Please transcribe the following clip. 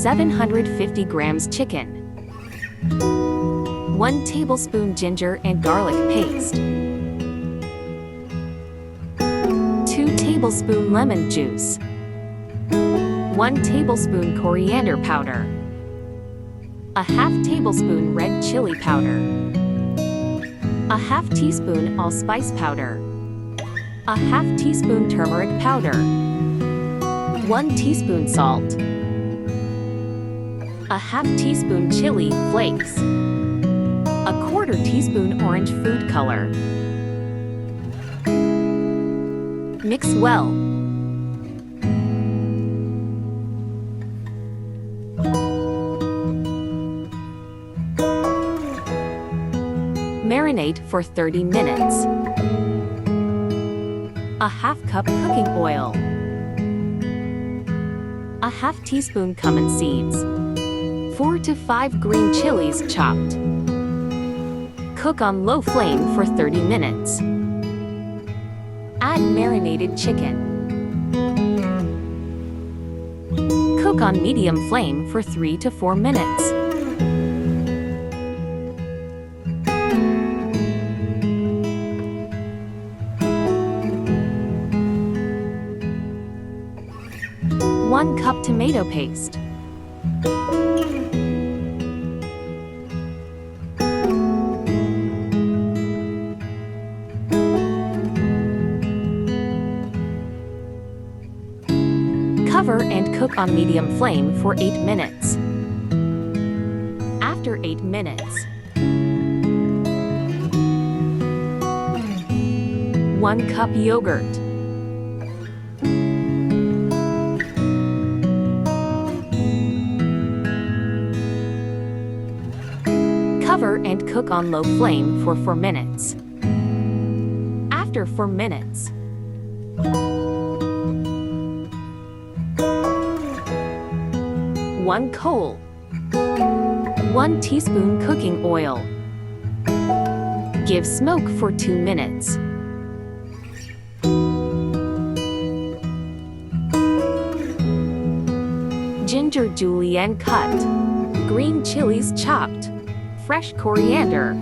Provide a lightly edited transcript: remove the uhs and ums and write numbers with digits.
750 grams chicken. 1 tablespoon ginger and garlic paste. 2 tablespoon lemon juice. 1 tablespoon coriander powder. A half tablespoon red chili powder. A half teaspoon allspice powder. A half teaspoon turmeric powder. 1 teaspoon salt. A half teaspoon chili flakes. A 1/4 teaspoon orange food color. Mix well. Marinate for 30 minutes. A half cup cooking oil. A half teaspoon cumin seeds. 4 to 5 green chilies chopped. Cook on low flame for 30 minutes. Add marinated chicken. Cook on medium flame for 3 to 4 minutes. One cup tomato paste. Cover and cook on medium flame for 8 minutes. After 8 minutes, 1 cup yogurt. Cover and cook on low flame for 4 minutes. After 4 minutes, one coal, 1 teaspoon cooking oil. Give smoke for 2 minutes. Ginger julienne cut. Green chilies chopped. Fresh coriander.